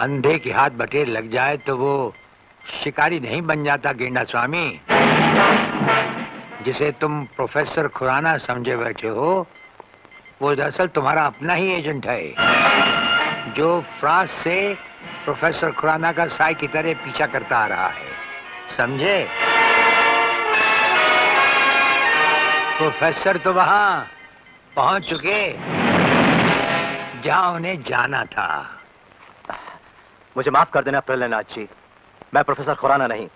अंधे के हाथ बटेर लग जाए तो वो शिकारी नहीं बन जाता गेंडा स्वामी। जिसे तुम प्रोफेसर खुराना समझे बैठे हो वो दरअसल तुम्हारा अपना ही एजेंट है, जो फ्रांस से प्रोफेसर खुराना का साई की तरह पीछा करता आ रहा है, समझे? प्रोफेसर तो वहां पहुंच चुके जहां उन्हें जाना था। मुझे माफ कर देना प्रलयनाथ जी, मैं प्रोफेसर खुराना नहीं,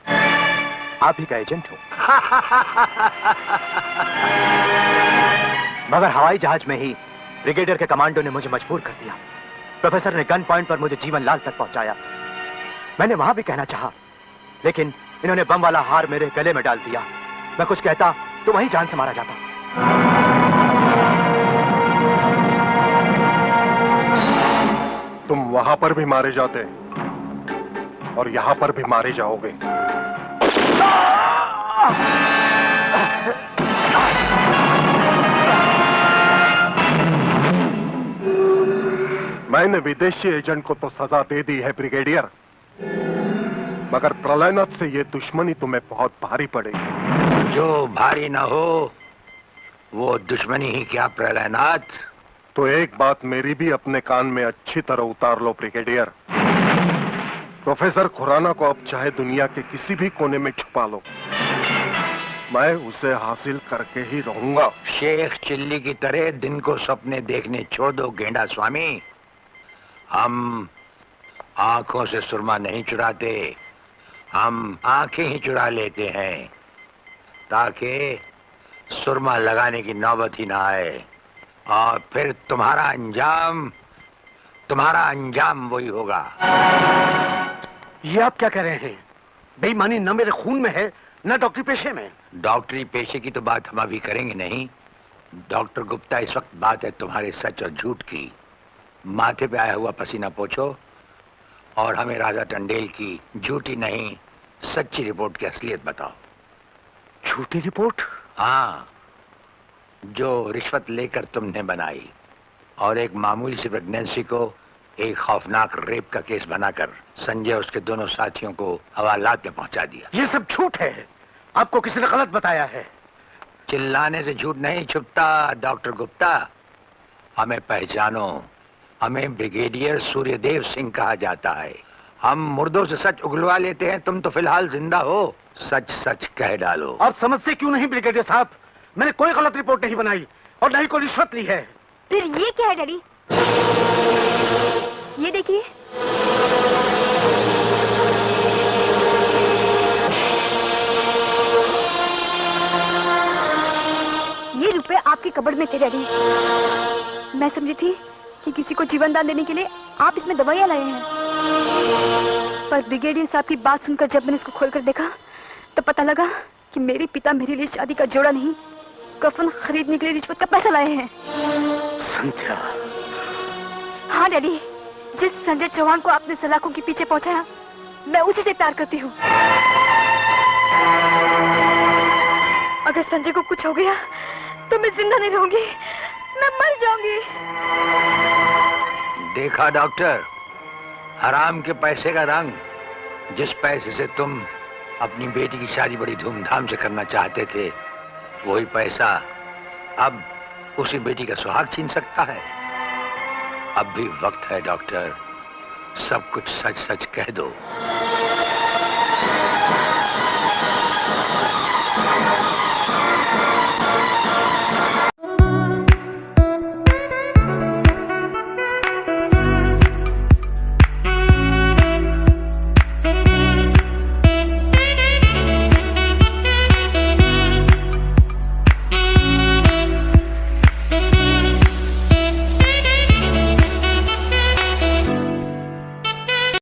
आप ही का एजेंट हूं। मगर हवाई जहाज में ही ब्रिगेडियर के कमांडो ने मुझे मजबूर कर दिया। प्रोफेसर ने गन पॉइंट पर मुझे जीवन लाल तक पहुंचाया। मैंने वहां भी कहना चाहा, लेकिन इन्होंने बम वाला हार मेरे गले में डाल दिया। मैं कुछ कहता तो वहीं जान से मारा जाता। तुम वहां पर भी मारे जाते और यहां पर भी मारे जाओगे। मैंने विदेशी एजेंट को तो सजा दे दी है ब्रिगेडियर, मगर प्रलयनाथ से ये दुश्मनी तुम्हें बहुत भारी पड़ेगी। जो भारी ना हो वो दुश्मनी ही क्या प्रलयनाथ। तो एक बात मेरी भी अपने कान में अच्छी तरह उतार लो ब्रिगेडियर। प्रोफेसर खुराना को अब चाहे दुनिया के किसी भी कोने में छुपा लो, मैं उसे हासिल करके ही रहूंगा। शेख चिल्ली की तरह दिन को सपने देखने छोड़ दो गेंडा स्वामी। हम आंखों से सुरमा नहीं चुराते, हम आंखें ही चुरा लेते हैं ताकि सुरमा लगाने की नौबत ही ना आए, और फिर तुम्हारा अंजाम वही होगा। ये आप क्या कह रहे हैं? बेईमानी न मेरे खून में है न डॉक्टरी पेशे में। डॉक्टरी पेशे की तो बात हम अभी करेंगे नहीं। डॉक्टर गुप्ता, इस वक्त बात है तुम्हारे सच और झूठ की। माथे पे आया हुआ पसीना पोछो और हमें राजा टंडेल की झूठी नहीं सच्ची रिपोर्ट की असलियत बताओ। झूठी रिपोर्ट? हाँ, जो रिश्वत लेकर तुमने बनाई और एक मामूली सी प्रेगनेंसी को एक खौफनाक रेप का केस बनाकर संजय उसके दोनों साथियों को हवालात में पहुंचा दिया। ये सब झूठ है, आपको किसी ने गलत बताया है। चिल्लाने से झूठ नहीं छुपता डॉक्टर गुप्ता। हमें पहचानो, हमें ब्रिगेडियर सूर्यदेव सिंह कहा जाता है। हम मुर्दों से सच उगलवा लेते हैं, तुम तो फिलहाल जिंदा हो, सच सच कह डालो। आप समझते क्यों नहीं ब्रिगेडियर साहब? मैंने कोई गलत रिपोर्ट नहीं बनाई और नहीं कोई रिश्वत ली है। फिर ये क्या है डैडी? ये देखिए, ये रुपए आपके कबड़ में थे डैडी। मैं समझी थी कि किसी को जीवन दान देने के लिए आप इसमें दवाइयां लाए हैं, पर ब्रिगेडियर साहब की बात सुनकर जब मैंने इसको खोलकर देखा तो पता लगा कि मेरे पिता मेरे लिए शादी का जोड़ा नहीं, कफन खरीदने के लिए रिश्वत का पैसा लाए हैं। संध्या। हाँ डैडी, जिस संजय चौहान को आपने सलाखों के पीछे पहुंचाया, मैं उसी से प्यार करती हूँ। अगर संजय को कुछ हो गया तो मैं जिंदा नहीं रहूंगी, मैं मर जाऊंगी। देखा डॉक्टर, हराम के पैसे का रंग। जिस पैसे से तुम अपनी बेटी की शादी बड़ी धूमधाम से करना चाहते थे, वही पैसा अब उसी बेटी का सुहाग छीन सकता है। अब भी वक्त है डॉक्टर, सब कुछ सच सच कह दो।